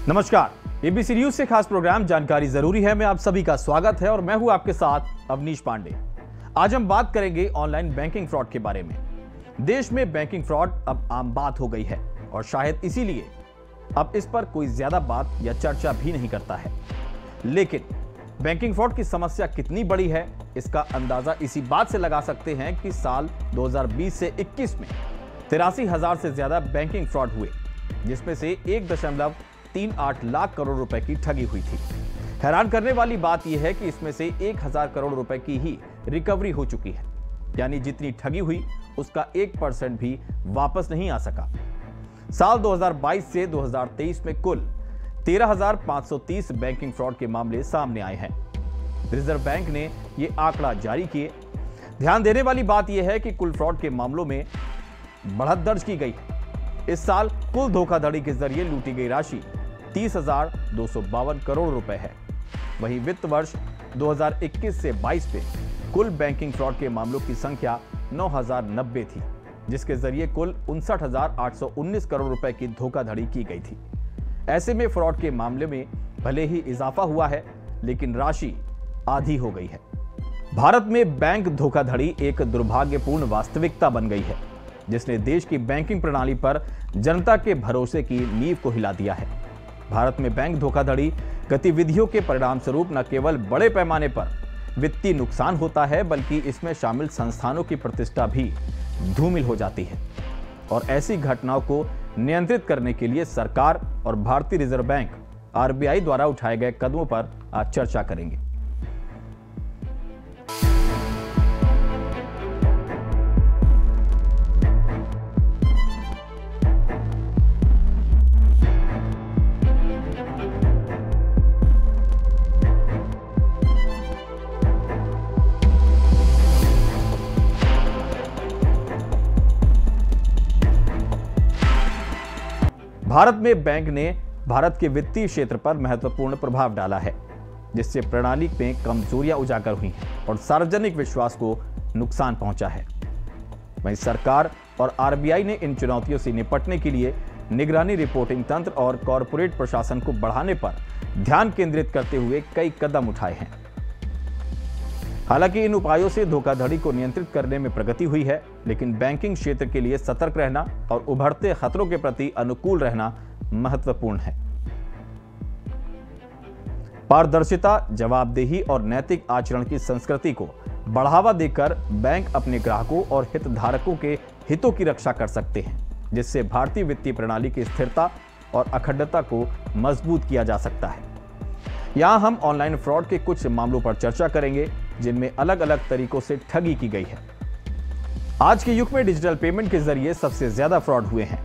नमस्कार, ABC news से खास प्रोग्राम जानकारी जरूरी है में आप सभी का स्वागत है और मैं हूं आपके साथ अवनीश पांडे। आज हम बात करेंगे ऑनलाइन बैंकिंग फ्रॉड के बारे में। देश में बैंकिंग फ्रॉड अब आम बात हो गई है और शायद इसीलिए अब इस पर कोई ज्यादा बात या चर्चा भी नहीं करता है। लेकिन बैंकिंग फ्रॉड की समस्या कितनी बड़ी है, इसका अंदाजा इसी बात से लगा सकते हैं कि साल 2020 से 21 में 83,000 से ज्यादा बैंकिंग फ्रॉड हुए, जिसमें से 1.38 लाख करोड़ रुपए की ठगी हुई थी। हैरान करने वाली बात यह है कि इसमें से 1,000 करोड़ रुपए की ही रिकवरी हो चुकी है, यानी जितनी ठगी हुई उसका 1% भी वापस नहीं आ सका। साल 2022 से 2023 में कुल 13,530 बैंकिंग फ्रॉड के मामले सामने आए हैं। रिजर्व बैंक ने यह आंकड़ा जारी किए। ध्यान देने वाली बात यह है कि कुल फ्रॉड के मामलों में बढ़त दर्ज की गई है। इस साल कुल धोखाधड़ी के जरिए लूटी गई राशि 30,252 करोड़ रुपए है। वहीं वित्त वर्ष 2021 से 22 में कुल बैंकिंग फ्रॉड के मामलों की संख्या 9,090 थी, जिसके जरिए कुल 59,819 करोड़ रुपए की धोखाधड़ी की गई थी। ऐसे में फ्रॉड के मामले में भले ही इजाफा हुआ है, लेकिन राशि आधी हो गई है। भारत में बैंक धोखाधड़ी एक दुर्भाग्यपूर्ण वास्तविकता बन गई है, जिसने देश की बैंकिंग प्रणाली पर जनता के भरोसे की नींव को हिला दिया है। भारत में बैंक धोखाधड़ी गतिविधियों के परिणाम स्वरूप न केवल बड़े पैमाने पर वित्तीय नुकसान होता है, बल्कि इसमें शामिल संस्थानों की प्रतिष्ठा भी धूमिल हो जाती है। और ऐसी घटनाओं को नियंत्रित करने के लिए सरकार और भारतीय रिजर्व बैंक आरबीआई द्वारा उठाए गए कदमों पर आज चर्चा करेंगे। भारत में बैंक ने भारत के वित्तीय क्षेत्र पर महत्वपूर्ण प्रभाव डाला है, जिससे प्रणाली में कमजोरियां उजागर हुई हैं और सार्वजनिक विश्वास को नुकसान पहुंचा है। वहीं सरकार और आरबीआई ने इन चुनौतियों से निपटने के लिए निगरानी, रिपोर्टिंग तंत्र और कॉरपोरेट प्रशासन को बढ़ाने पर ध्यान केंद्रित करते हुए कई कदम उठाए हैं। हालांकि इन उपायों से धोखाधड़ी को नियंत्रित करने में प्रगति हुई है, लेकिन बैंकिंग क्षेत्र के लिए सतर्क रहना और उभरते खतरों के प्रति अनुकूल रहना महत्वपूर्ण है। पारदर्शिता, जवाबदेही और नैतिक आचरण की संस्कृति को बढ़ावा देकर बैंक अपने ग्राहकों और हितधारकों के हितों की रक्षा कर सकते हैं, जिससे भारतीय वित्तीय प्रणाली की स्थिरता और अखंडता को मजबूत किया जा सकता है। यहां हम ऑनलाइन फ्रॉड के कुछ मामलों पर चर्चा करेंगे, जिनमें अलग अलग तरीकों से ठगी की गई है। आज के युग में डिजिटल पेमेंट के जरिए सबसे ज्यादा फ्रॉड हुए हैं।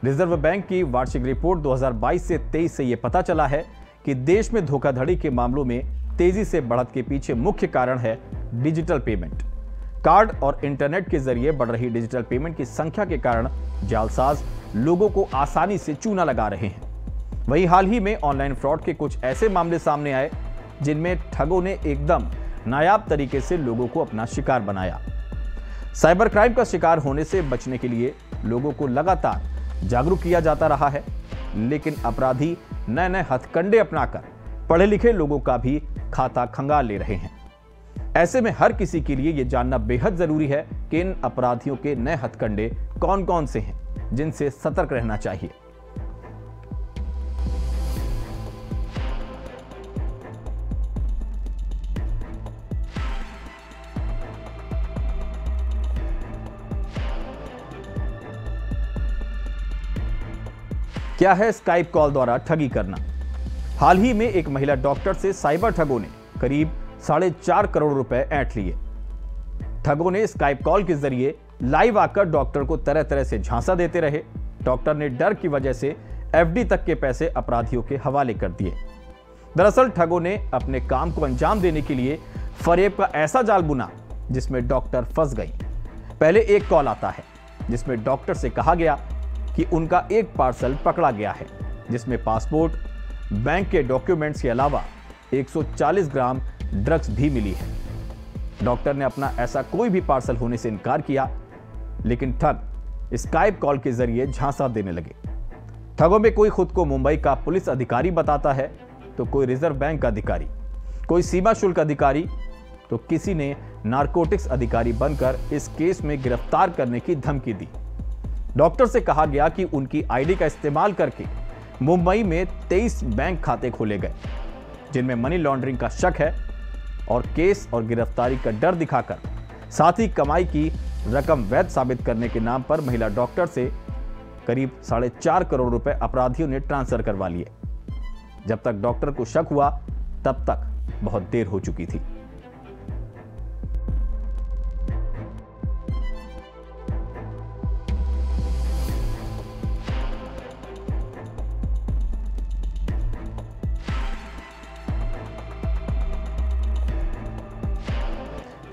रिजर्व बैंक की वार्षिक रिपोर्ट 2022 से 23 से यह पता चला है कि देश में धोखाधड़ी के मामलों में तेजी से बढ़त के पीछे मुख्य कारण है डिजिटल पेमेंट। कार्ड और इंटरनेट के जरिए बढ़ रही डिजिटल पेमेंट की संख्या के कारण जालसाज लोगों को आसानी से चूना लगा रहे हैं। वहीं हाल ही में ऑनलाइन फ्रॉड के कुछ ऐसे मामले सामने आए जिनमें ठगों ने एकदम नायाब तरीके से लोगों को अपना शिकार बनाया। साइबर क्राइम का शिकार होने से बचने के लिए लोगों को लगातार जागरूक किया जाता रहा है, लेकिन अपराधी नए नए हथकंडे अपनाकर पढ़े लिखे लोगों का भी खाता खंगाल ले रहे हैं। ऐसे में हर किसी के लिए यह जानना बेहद जरूरी है कि इन अपराधियों के नए हथकंडे कौन कौन से हैं, जिनसे सतर्क रहना चाहिए। क्या है स्काइप कॉल द्वारा ठगी करना? हाल ही में एक महिला डॉक्टर से साइबर ठगों ने करीब 4.5 करोड़ रुपए ऐंठ लिए। ठगों ने स्काइप कॉल के जरिए लाइव आकर डॉक्टर को तरह तरह से झांसा देते रहे। डॉक्टर ने डर की वजह से एफडी तक के पैसे अपराधियों के हवाले कर दिए। दरअसल ठगों ने अपने काम को अंजाम देने के लिए फरेब का ऐसा जाल बुना जिसमें डॉक्टर फंस गई। पहले एक कॉल आता है जिसमें डॉक्टर से कहा गया कि उनका एक पार्सल पकड़ा गया है, जिसमें पासपोर्ट, बैंक के डॉक्यूमेंट्स के अलावा 140 ग्राम ड्रग्स भी मिली है। डॉक्टर ने अपना ऐसा कोई भी पार्सल होने से इनकार किया, लेकिन ठग स्काइप कॉल के जरिए झांसा देने लगे। ठगों में कोई खुद को मुंबई का पुलिस अधिकारी बताता है, तो कोई रिजर्व बैंक का अधिकारी, कोई सीमा शुल्क अधिकारी, तो किसी ने नारकोटिक्स अधिकारी बनकर इस केस में गिरफ्तार करने की धमकी दी। डॉक्टर से कहा गया कि उनकी आईडी का इस्तेमाल करके मुंबई में 23 बैंक खाते खोले गए, जिनमें मनी लॉन्ड्रिंग का शक है, और केस और गिरफ्तारी का डर दिखाकर साथ ही कमाई की रकम वैध साबित करने के नाम पर महिला डॉक्टर से करीब 4.5 करोड़ रुपए अपराधियों ने ट्रांसफर करवा लिए। जब तक डॉक्टर को शक हुआ तब तक बहुत देर हो चुकी थी।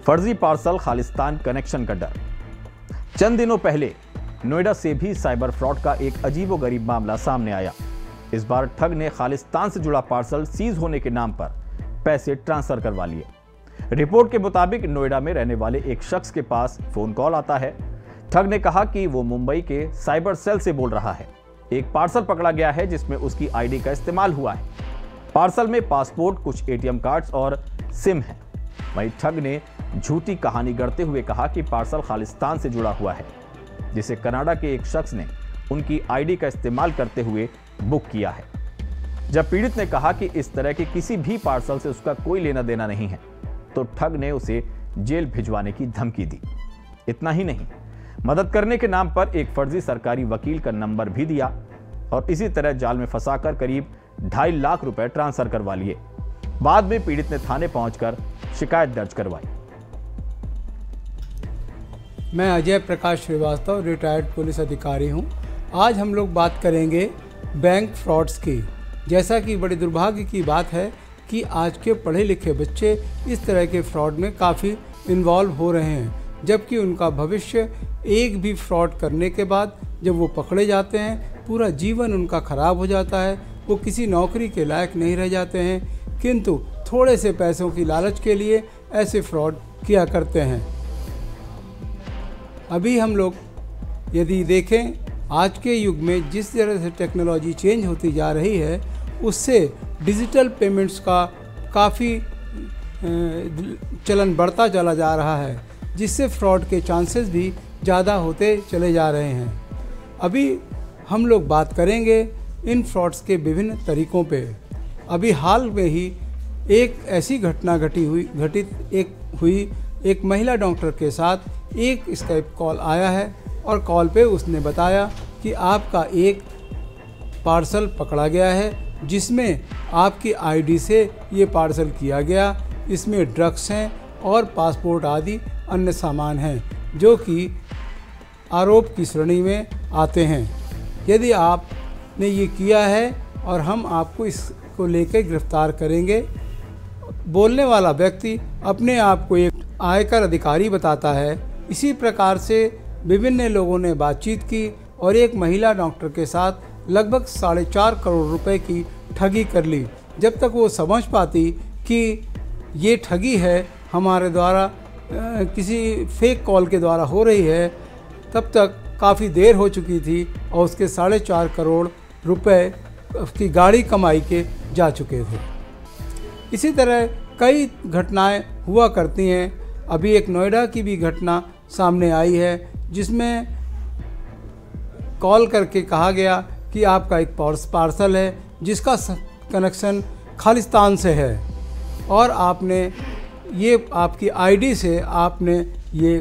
फर्जी पार्सल खालिस्तान कनेक्शन का डर। चंद दिनों पहले नोएडा से भी साइबर फ्रॉड का एक अजीबोगरीब मामला सामने आया। इस बार ठग ने खालिस्तान से जुड़ा पार्सल सीज होने के नाम पर पैसे ट्रांसफर करवा लिए। रिपोर्ट के मुताबिक नोएडा में रहने वाले एक शख्स के पास फोन कॉल आता है। ठग ने कहा कि वो मुंबई के साइबर सेल से बोल रहा है। एक पार्सल पकड़ा गया है जिसमें उसकी आईडी का इस्तेमाल हुआ है। पार्सल में पासपोर्ट, कुछ एटीएम कार्ड्स और सिम है। वहीं ठग ने झूठी कहानी गढ़ते हुए कहा कि पार्सल खालिस्तान से जुड़ा हुआ है, जिसे कनाडा के एक शख्स ने उनकी आईडी का इस्तेमाल करते हुए बुक किया है। जब पीड़ित ने कहा कि इस तरह के किसी भी पार्सल से उसका कोई लेना देना नहीं है, तो ठग ने उसे जेल भिजवाने की धमकी दी। इतना ही नहीं, मदद करने के नाम पर एक फर्जी सरकारी वकील का नंबर भी दिया और इसी तरह जाल में फंसाकर करीब 2.5 लाख रुपए ट्रांसफर करवा लिए। बाद में पीड़ित ने थाने पहुंचकर शिकायत दर्ज करवाई। मैं अजय प्रकाश श्रीवास्तव, रिटायर्ड पुलिस अधिकारी हूं। आज हम लोग बात करेंगे बैंक फ्रॉड्स की। जैसा कि बड़े दुर्भाग्य की बात है कि आज के पढ़े लिखे बच्चे इस तरह के फ्रॉड में काफ़ी इन्वॉल्व हो रहे हैं, जबकि उनका भविष्य एक भी फ्रॉड करने के बाद जब वो पकड़े जाते हैं, पूरा जीवन उनका खराब हो जाता है। वो किसी नौकरी के लायक नहीं रह जाते हैं, किंतु थोड़े से पैसों की लालच के लिए ऐसे फ्रॉड किया करते हैं। अभी हम लोग यदि देखें, आज के युग में जिस तरह से टेक्नोलॉजी चेंज होती जा रही है, उससे डिजिटल पेमेंट्स का काफ़ी चलन बढ़ता चला जा रहा है, जिससे फ्रॉड के चांसेस भी ज़्यादा होते चले जा रहे हैं। अभी हम लोग बात करेंगे इन फ्रॉड्स के विभिन्न तरीक़ों पे। अभी हाल में ही एक ऐसी घटना घटित हुई एक महिला डॉक्टर के साथ एक स्काइप कॉल आया है और कॉल पे उसने बताया कि आपका एक पार्सल पकड़ा गया है, जिसमें आपकी आईडी से ये पार्सल किया गया। इसमें ड्रग्स हैं और पासपोर्ट आदि अन्य सामान हैं, जो कि आरोप की श्रेणी में आते हैं। यदि आपने ये किया है और हम आपको इसको लेकर गिरफ्तार करेंगे। बोलने वाला व्यक्ति अपने आप को एक आयकर अधिकारी बताता है। इसी प्रकार से विभिन्न लोगों ने बातचीत की और एक महिला डॉक्टर के साथ लगभग 4.5 करोड़ रुपए की ठगी कर ली। जब तक वो समझ पाती कि ये ठगी है, हमारे द्वारा किसी फेक कॉल के द्वारा हो रही है, तब तक काफ़ी देर हो चुकी थी और उसके 4.5 करोड़ रुपए उसकी गाड़ी कमाई के जा चुके थे। इसी तरह कई घटनाएं हुआ करती हैं। अभी एक नोएडा की भी घटना सामने आई है, जिसमें कॉल करके कहा गया कि आपका एक पार्सल है जिसका कनेक्शन खालिस्तान से है और आपने ये आपकी आईडी से आपने ये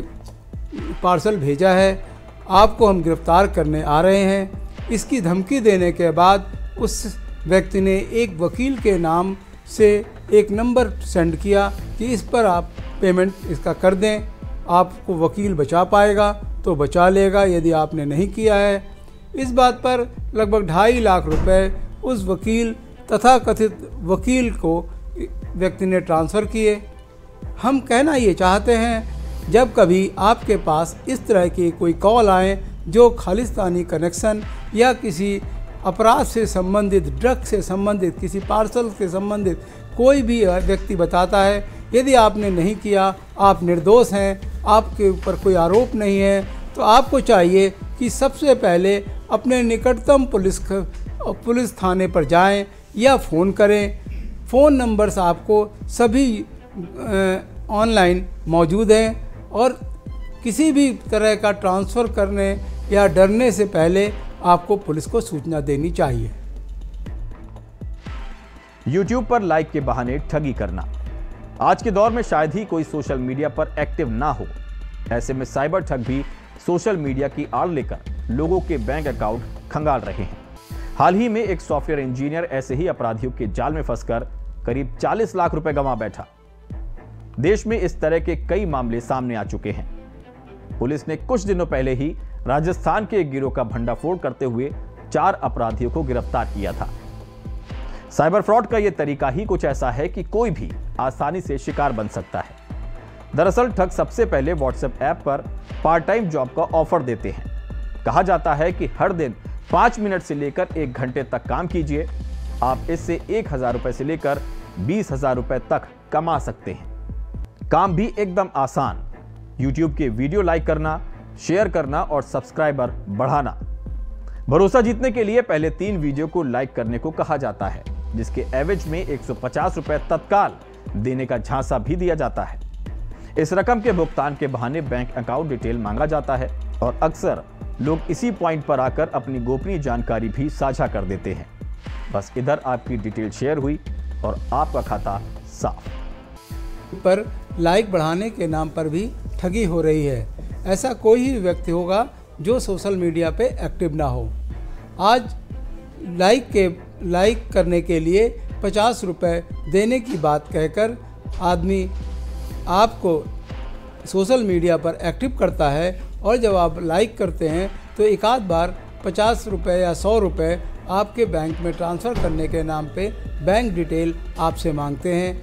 पार्सल भेजा है, आपको हम गिरफ्तार करने आ रहे हैं। इसकी धमकी देने के बाद उस व्यक्ति ने एक वकील के नाम से एक नंबर सेंड किया कि इस पर आप पेमेंट इसका कर दें, आपको वकील बचा पाएगा तो बचा लेगा, यदि आपने नहीं किया है। इस बात पर लगभग 2.5 लाख रुपए उस वकील तथा कथित वकील को व्यक्ति ने ट्रांसफ़र किए। हम कहना ये चाहते हैं, जब कभी आपके पास इस तरह की कोई कॉल आए जो खालिस्तानी कनेक्शन या किसी अपराध से संबंधित, ड्रग से संबंधित, किसी पार्सल से संबंधित कोई भी व्यक्ति बताता है, यदि आपने नहीं किया, आप निर्दोष हैं, आपके ऊपर कोई आरोप नहीं है, तो आपको चाहिए कि सबसे पहले अपने निकटतम पुलिस थाने पर जाएं या फ़ोन करें। फ़ोन नंबर्स आपको सभी ऑनलाइन मौजूद हैं और किसी भी तरह का ट्रांसफ़र करने या डरने से पहले आपको पुलिस को सूचना देनी चाहिए। YouTube पर लाइक के बहाने ठगी करना। आज के दौर में शायद ही कोई सोशल मीडिया पर एक्टिव ना हो। ऐसे में साइबर ठग भी सोशल मीडिया की आड़ लेकर लोगों के बैंक अकाउंट खंगाल रहे हैं। हाल ही में एक सॉफ्टवेयर इंजीनियर ऐसे ही अपराधियों के जाल में फंसकर करीब 40 लाख रुपए गंवा बैठा। देश में इस तरह के कई मामले सामने आ चुके हैं। पुलिस ने कुछ दिनों पहले ही राजस्थान के एक गिरोह का भंडाफोड़ करते हुए 4 अपराधियों को गिरफ्तार किया था। साइबर फ्रॉड का यह तरीका ही कुछ ऐसा है कि कोई भी आसानी से शिकार बन सकता है। दरअसल ठग सबसे पहले व्हाट्सएप ऐप पर पार्ट टाइम जॉब का ऑफर देते हैं। कहा जाता है कि हर दिन 5 मिनट से लेकर 1 घंटे तक काम कीजिए, आप इससे 1000 रुपए से लेकर 20,000 रुपए तक कमा सकते हैं। काम भी एकदम आसान, YouTube के वीडियो लाइक करना, शेयर करना और सब्सक्राइबर बढ़ाना। भरोसा जीतने के लिए पहले 3 वीडियो को लाइक करने को कहा जाता है, जिसके एवरेज में 150 रुपए तत्काल देने का झांसा भी दिया जाता है। इस रकम के भुगतान के बहाने बैंक अकाउंट डिटेल मांगा जाता है और अक्सर लोग इसी पॉइंट पर आकर अपनी गोपनीय जानकारी भी साझा कर देते हैं। बस इधर आपकी डिटेल शेयर हुई और आपका खाता साफ। पर लाइक बढ़ाने के नाम पर भी ठगी हो रही है। ऐसा कोई ही व्यक्ति होगा जो सोशल मीडिया पे एक्टिव ना हो। आज लाइक करने के लिए 50 रुपए देने की बात कहकर आदमी आपको सोशल मीडिया पर एक्टिव करता है और जब आप लाइक करते हैं तो एक आध बार 50 रुपये या 100 रुपये आपके बैंक में ट्रांसफ़र करने के नाम पे बैंक डिटेल आपसे मांगते हैं।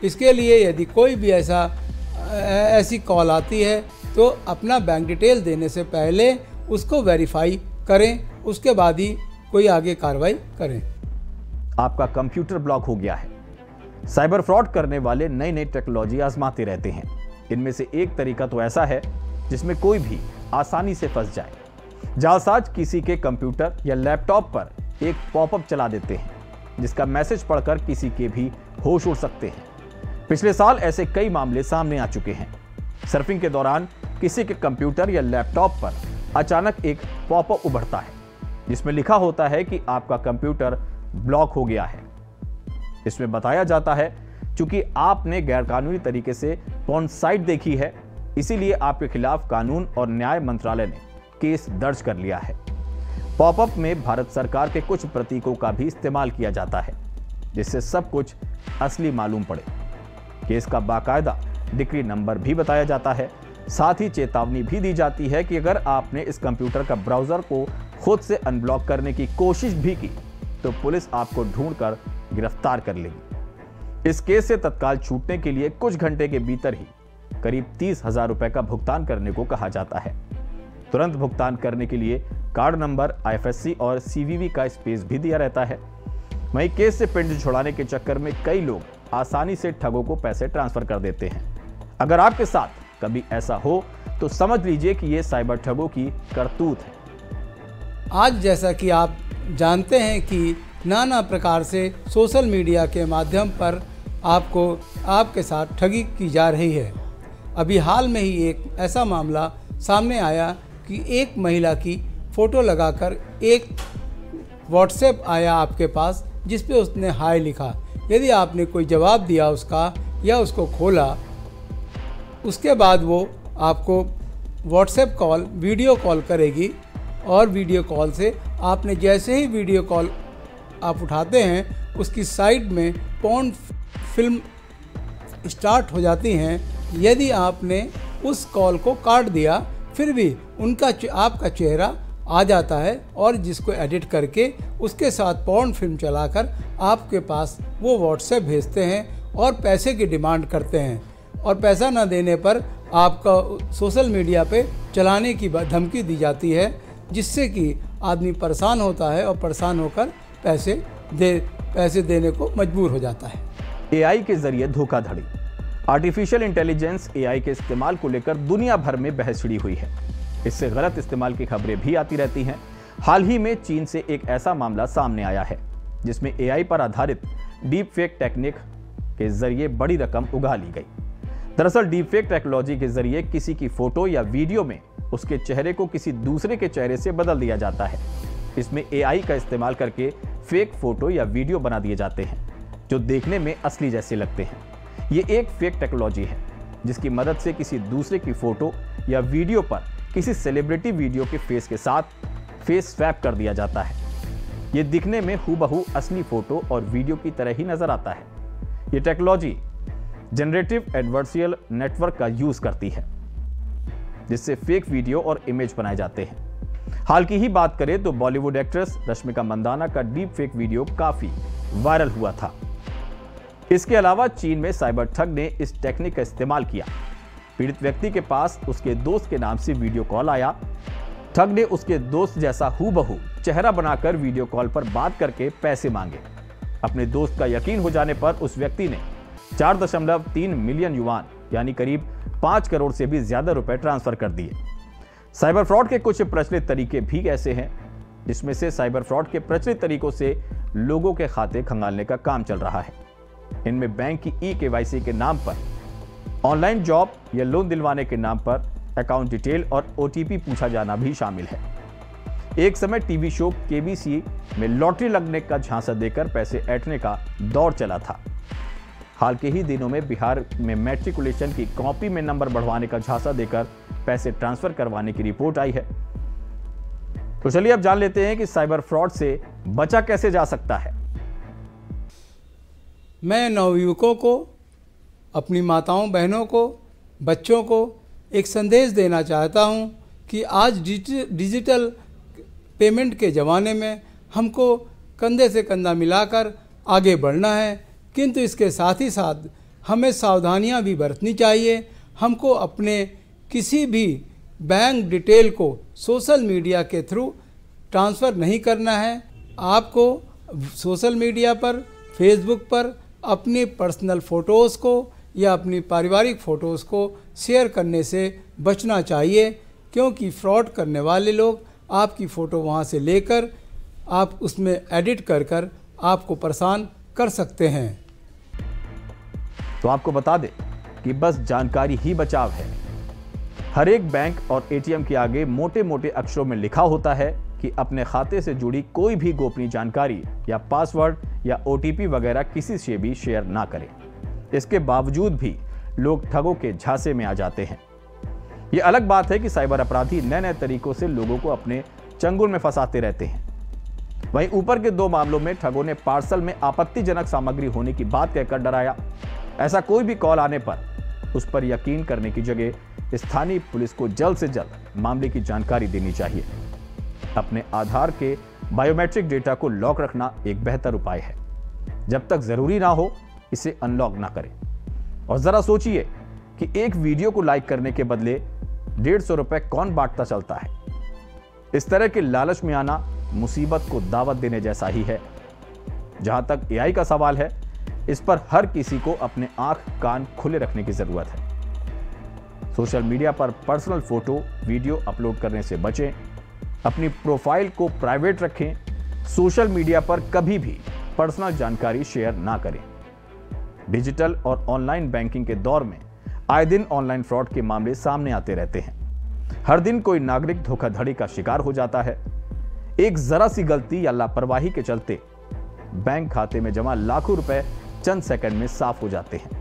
इसके लिए यदि कोई भी ऐसी कॉल आती है तो अपना बैंक डिटेल देने से पहले उसको वेरीफाई करें, उसके बाद ही कोई आगे कार्रवाई करें। आपका कंप्यूटर ब्लॉक हो गया है। साइबर फ्रॉड करने वाले नई नई टेक्नोलॉजी आजमाते रहते हैं। इनमें से एक तरीका तो ऐसा है जिसमें कोई भी आसानी से फंस जाए। जालसाज किसी के कंप्यूटर या लैपटॉप पर एक पॉपअप चला देते हैं, जिसका मैसेज पढ़कर किसी के भी होश उड़ सकते हैं। पिछले साल ऐसे कई मामले सामने आ चुके हैं। सर्फिंग के दौरान किसी के कंप्यूटर या लैपटॉप पर अचानक एक पॉपअप उभरता है, जिसमें लिखा होता है कि आपका कंप्यूटर ब्लॉक हो गया है। इसमें बताया जाता है चूंकि आपने गैरकानूनी तरीके से पॉर्न साइट देखी है, इसीलिए आपके खिलाफ कानून और न्याय मंत्रालय ने केस दर्ज कर लिया है। पॉपअप में भारत सरकार के कुछ प्रतीकों का भी इस्तेमाल किया जाता है, जिससे सब कुछ असली मालूम पड़े। केस का बाकायदा डिक्री नंबर भी बताया जाता है। साथ ही चेतावनी भी दी जाती है कि अगर आपने इस कंप्यूटर का ब्राउजर को खुद से अनब्लॉक करने की कोशिश भी की तो पुलिस आपको ढूंढकर गिरफ्तार कर लेगी। इस केस से तत्काल छूटने के लिए कुछ घंटे के भीतर ही करीब 30,000 रुपए का भुगतान करने को कहा जाता है। तुरंत भुगतान करने के लिए कार्ड नंबर, IFSC और CVV का स्पेस भी दिया रहता है। वहीं केस से पिंड छुड़ाने के चक्कर में कई लोग आसानी से ठगों को पैसे ट्रांसफर कर देते हैं। अगर आपके साथ कभी ऐसा हो तो समझ लीजिए कि यह साइबर ठगों की करतूत है। आज जैसा कि आप जानते हैं कि नाना प्रकार से सोशल मीडिया के माध्यम पर आपके साथ ठगी की जा रही है। अभी हाल में ही एक ऐसा मामला सामने आया कि एक महिला की फ़ोटो लगाकर एक व्हाट्सएप आया आपके पास, जिस पे उसने हाय लिखा। यदि आपने कोई जवाब दिया उसका या उसको खोला, उसके बाद वो आपको व्हाट्सएप कॉल, वीडियो कॉल करेगी और वीडियो कॉल से आपने जैसे ही वीडियो कॉल आप उठाते हैं उसकी साइड में पॉर्न फिल्म स्टार्ट हो जाती हैं। यदि आपने उस कॉल को काट दिया फिर भी आपका चेहरा आ जाता है और जिसको एडिट करके उसके साथ पॉर्न फिल्म चलाकर आपके पास वो व्हाट्सएप भेजते हैं और पैसे की डिमांड करते हैं। और पैसा न देने पर आपका सोशल मीडिया पे चलाने की धमकी दी जाती है, जिससे कि आदमी परेशान होता है और परेशान होकर पैसे देने को मजबूर हो जाता है। AI के जरिए धोखाधड़ी। आर्टिफिशियल इंटेलिजेंस AI के इस्तेमाल को लेकर दुनिया भर में बहस छिड़ी हुई है। इससे गलत इस्तेमाल की खबरें भी आती रहती हैं। हाल ही में चीन से एक ऐसा मामला सामने आया है जिसमें एआई पर आधारित डीप फेक टेक्निक के जरिए बड़ी रकम उगा ली गई। दरअसल डीप फेक टेक्नोलॉजी के जरिए किसी की फोटो या वीडियो में उसके चेहरे को किसी दूसरे के चेहरे से बदल दिया जाता है। इसमें एआई का इस्तेमाल करके फेक फोटो या वीडियो बना दिए जाते हैं जो देखने में असली जैसे लगते हैं। ये एक फेक टेक्नोलॉजी है जिसकी मदद से किसी दूसरे की फोटो या वीडियो पर किसी सेलिब्रिटी वीडियो के फेस के साथ फेस स्वैप कर दिया जाता है। ये दिखने में हूबहू असली फोटो और वीडियो की तरह ही नजर आता है। ये टेक्नोलॉजी जनरेटिव एडवर्सियल नेटवर्क का यूज करती है जिससे फेक वीडियो और इमेज बनाए जाते हैं। हाल की ही बात करें तो बॉलीवुड एक्ट्रेस रश्मिका मंदाना का डीप फेक वीडियो काफी वायरल हुआ था। इसके अलावा चीन में साइबर ठग ने इस टेक्निक का इस्तेमाल किया। पीड़ित व्यक्ति के पास उसके दोस्त के नाम से वीडियो कॉल आया। ठग ने उसके दोस्त जैसा हूबहू चेहरा बनाकर वीडियो कॉल पर बात करके पैसे मांगे। अपने दोस्त का यकीन हो जाने पर उस व्यक्ति ने 4.3 मिलियन युआन यानी करीब 5 करोड़ से भी ज्यादा रुपए ट्रांसफर कर दिए। साइबर फ्रॉड के कुछ प्रचलित तरीके भी ऐसे हैं जिसमें से साइबर फ्रॉड के प्रचलित तरीकों से लोगों के खाते खंगालने का काम चल रहा है। इनमें बैंक की ई-केवाईसी के नाम पर, ऑनलाइन जॉब या लोन दिलवाने के नाम पर अकाउंट डिटेल और ओटीपी पूछा जाना भी शामिल है। एक समय टीवी शो केबीसी में लॉटरी लगने का झांसा देकर पैसे ऐंठने का दौर चला था। हाल के ही दिनों में बिहार में मैट्रिकुलेशन की कॉपी में नंबर बढ़वाने का झांसा देकर पैसे ट्रांसफर करवाने की रिपोर्ट आई है। तो चलिए अब जान लेते हैं कि साइबर फ्रॉड से बचा कैसे जा सकता है। मैं नवयुवकों को, अपनी माताओं बहनों को, बच्चों को एक संदेश देना चाहता हूं कि आज डिजिटल पेमेंट के ज़माने में हमको कंधे से कंधा मिलाकर आगे बढ़ना है, किंतु इसके साथ ही साथ हमें सावधानियां भी बरतनी चाहिए। हमको अपने किसी भी बैंक डिटेल को सोशल मीडिया के थ्रू ट्रांसफ़र नहीं करना है। आपको सोशल मीडिया पर, फेसबुक पर अपनी पर्सनल फ़ोटोज़ को या अपनी पारिवारिक फ़ोटोज़ को शेयर करने से बचना चाहिए, क्योंकि फ्रॉड करने वाले लोग आपकी फ़ोटो वहाँ से लेकर आप उसमें एडिट कर आपको परेशान कर सकते हैं। तो आपको बता दें कि बस जानकारी ही बचाव है। हर एक बैंक और एटीएम के आगे मोटे मोटे अक्षरों में लिखा होता है कि अपने खाते से जुड़ी कोई भी गोपनीय जानकारी या पासवर्ड या ओटीपी वगैरह किसी से भी शेयर ना करें। इसके बावजूद भी लोग ठगों के झांसे में आ जाते हैं। ये अलग बात है कि साइबर अपराधी नए नए तरीकों से लोगों को अपने चंगुल में फंसाते रहते हैं। वहीं ऊपर के 2 मामलों में ठगों ने पार्सल में आपत्तिजनक सामग्री होने की बात कहकर डराया। ऐसा कोई भी कॉल आने पर उस पर यकीन करने की जगह स्थानीय पुलिस को जल्द से जल्द मामले की जानकारी देनी चाहिए। अपने आधार के बायोमेट्रिक डेटा को लॉक रखना एक बेहतर उपाय है। जब तक जरूरी ना हो इसे अनलॉक ना करें। और जरा सोचिए कि एक वीडियो को लाइक करने के बदले 150 रुपए कौन बांटता चलता है। इस तरह के लालच में आना मुसीबत को दावत देने जैसा ही है। जहां तक एआई का सवाल है, इस पर हर किसी को अपने आंख कान खुले रखने की जरूरत है। सोशल मीडिया पर पर्सनल फोटो, वीडियो अपलोड करने से बचें। अपनी प्रोफाइल को प्राइवेट रखें। सोशल मीडिया पर कभी भी पर्सनल जानकारी शेयर ना करें। डिजिटल और ऑनलाइन बैंकिंग के दौर में आए दिन ऑनलाइन फ्रॉड के मामले सामने आते रहते हैं। हर दिन कोई नागरिक धोखाधड़ी का शिकार हो जाता है। एक जरा सी गलती या लापरवाही के चलते बैंक खाते में जमा लाखों रुपए चंद सेकंड में साफ हो जाते हैं।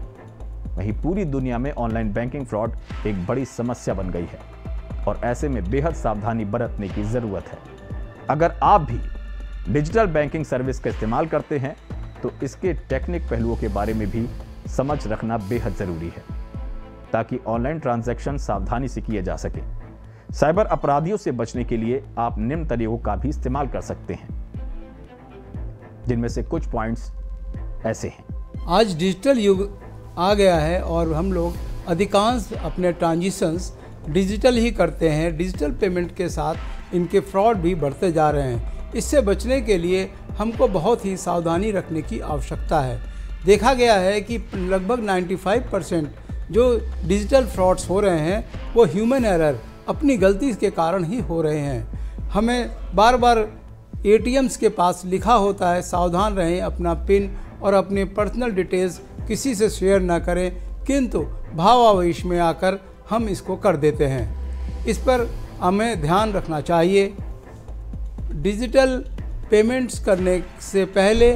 वहीं पूरी दुनिया में ऑनलाइन बैंकिंग फ्रॉड एक बड़ी समस्या बन गई है और ऐसे में बेहद सावधानी बरतने की जरूरत है। अगर आप भी डिजिटल बैंकिंग सर्विस का इस्तेमाल करते हैं तो इसके टेक्निक पहलुओं के बारे में भी समझ रखना बेहद जरूरी है ताकि ऑनलाइन ट्रांजैक्शन सावधानी से किए जा सके। साइबर अपराधियों से बचने के लिए आप निम्न तरीकों का भी इस्तेमाल कर सकते हैं, जिनमें से कुछ पॉइंट्स ऐसे हैं। आज डिजिटल युग आ गया है और हम लोग अधिकांश अपने ट्रांजिशंस डिजिटल ही करते हैं। डिजिटल पेमेंट के साथ इनके फ्रॉड भी बढ़ते जा रहे हैं। इससे बचने के लिए हमको बहुत ही सावधानी रखने की आवश्यकता है। देखा गया है कि लगभग 95% जो डिजिटल फ्रॉड्स हो रहे हैं वो ह्यूमन एरर, अपनी गलती के कारण ही हो रहे हैं। हमें बार बार ATMs के पास लिखा होता है सावधान रहें, अपना पिन और अपनी पर्सनल डिटेल्स किसी से शेयर ना करें, किंतु भावावेश में आकर हम इसको कर देते हैं। इस पर हमें ध्यान रखना चाहिए। डिजिटल पेमेंट्स करने से पहले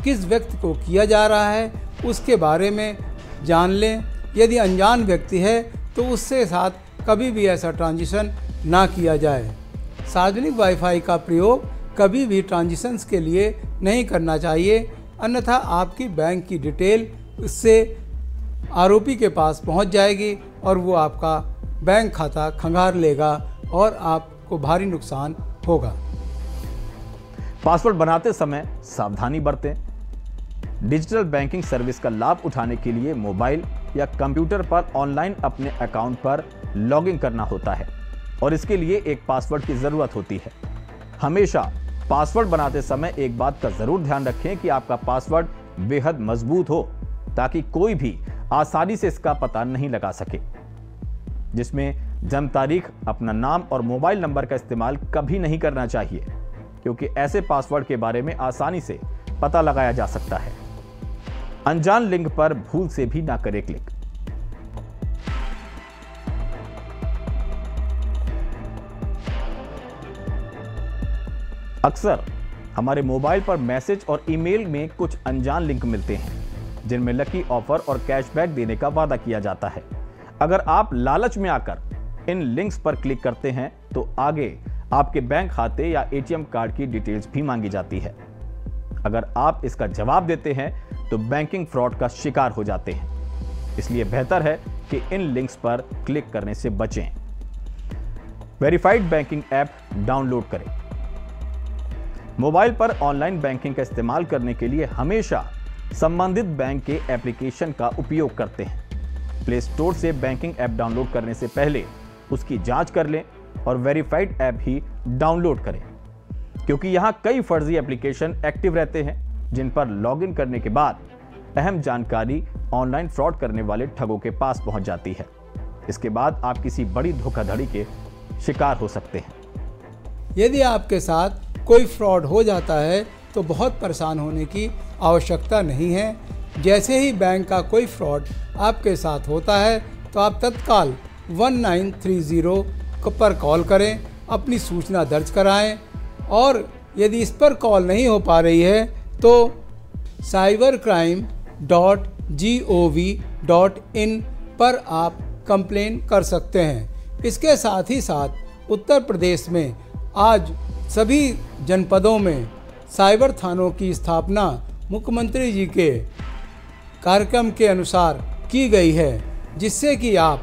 किस व्यक्ति को किया जा रहा है उसके बारे में जान लें। यदि अनजान व्यक्ति है तो उसके साथ कभी भी ऐसा ट्रांजिशन ना किया जाए। सार्वजनिक वाईफाई का प्रयोग कभी भी ट्रांजिशंस के लिए नहीं करना चाहिए, अन्यथा आपकी बैंक की डिटेल उससे आरोपी के पास पहुंच जाएगी और वो आपका बैंक खाता खंगार लेगा और आपको भारी नुकसान होगा। पासवर्ड बनाते समय सावधानी बरतें। डिजिटल बैंकिंग सर्विस का लाभ उठाने के लिए मोबाइल या कंप्यूटर पर ऑनलाइन अपने अकाउंट पर लॉगिन करना होता है और इसके लिए एक पासवर्ड की जरूरत होती है। हमेशा पासवर्ड बनाते समय एक बात का जरूर ध्यान रखें कि आपका पासवर्ड बेहद मजबूत हो ताकि कोई भी आसानी से इसका पता नहीं लगा सके। जिसमें जन्म तारीख, अपना नाम और मोबाइल नंबर का इस्तेमाल कभी नहीं करना चाहिए, क्योंकि ऐसे पासवर्ड के बारे में आसानी से पता लगाया जा सकता है। अनजान लिंक पर भूल से भी ना करें क्लिक। अक्सर हमारे मोबाइल पर मैसेज और ईमेल में कुछ अनजान लिंक मिलते हैं जिनमें लकी ऑफर और कैशबैक देने का वादा किया जाता है। अगर आप लालच में आकर इन लिंक्स पर क्लिक करते हैं तो आगे आपके बैंक खाते या ATM कार्ड की डिटेल्स भी मांगी जाती है। अगर आप इसका जवाब देते हैं तो बैंकिंग फ्रॉड का शिकार हो जाते हैं। इसलिए बेहतर है कि इन लिंक्स पर क्लिक करने से बचें। वेरीफाइड बैंकिंग ऐप डाउनलोड करें। मोबाइल पर ऑनलाइन बैंकिंग का इस्तेमाल करने के लिए हमेशा संबंधित बैंक के एप्लीकेशन का उपयोग करते हैं। प्ले स्टोर से बैंकिंग ऐप डाउनलोड करने से पहले उसकी जांच कर लें और वेरीफाइड ऐप ही डाउनलोड करें, क्योंकि यहां कई फर्जी एप्लीकेशन एक्टिव रहते हैं जिन पर लॉगिन करने के बाद अहम जानकारी ऑनलाइन फ्रॉड करने वाले ठगों के पास पहुंच जाती है। इसके बाद आप किसी बड़ी धोखाधड़ी के शिकार हो सकते हैं। यदि आपके साथ कोई फ्रॉड हो जाता है तो बहुत परेशान होने की आवश्यकता नहीं है। जैसे ही बैंक का कोई फ्रॉड आपके साथ होता है तो आप तत्काल 1930 पर कॉल करें, अपनी सूचना दर्ज कराएं और यदि इस पर कॉल नहीं हो पा रही है तो cybercrime.gov.in पर आप कंप्लेन कर सकते हैं। इसके साथ ही साथ उत्तर प्रदेश में आज सभी जनपदों में साइबर थानों की स्थापना मुख्यमंत्री जी के कार्यक्रम के अनुसार की गई है, जिससे कि आप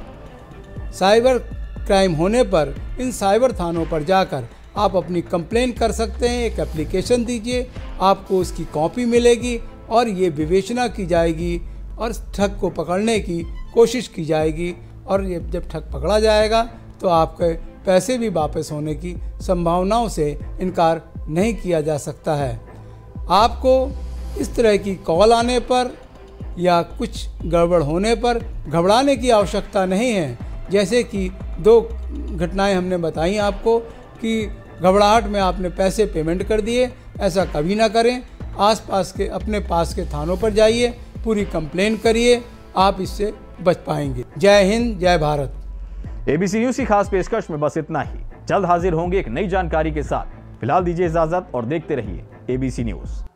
साइबर क्राइम होने पर इन साइबर थानों पर जाकर आप अपनी कंप्लेन कर सकते हैं। एक एप्लीकेशन दीजिए, आपको उसकी कॉपी मिलेगी और ये विवेचना की जाएगी और ठग को पकड़ने की कोशिश की जाएगी और ये जब ठग पकड़ा जाएगा तो आपके पैसे भी वापस होने की संभावनाओं से इनकार नहीं किया जा सकता है। आपको इस तरह की कॉल आने पर या कुछ गड़बड़ होने पर घबराने की आवश्यकता नहीं है। जैसे कि 2 घटनाएं हमने बताई आपको कि घबराहट में आपने पैसे पेमेंट कर दिए, ऐसा कभी ना करें। आसपास के अपने पास के थानों पर जाइए, पूरी कंप्लेन करिए, आप इससे बच पाएंगे। जय हिंद, जय भारत। ABC न्यूज की खास पेशकश में बस इतना ही। जल्द हाजिर होंगे एक नई जानकारी के साथ। फिलहाल दीजिए इजाजत और देखते रहिए ABC न्यूज।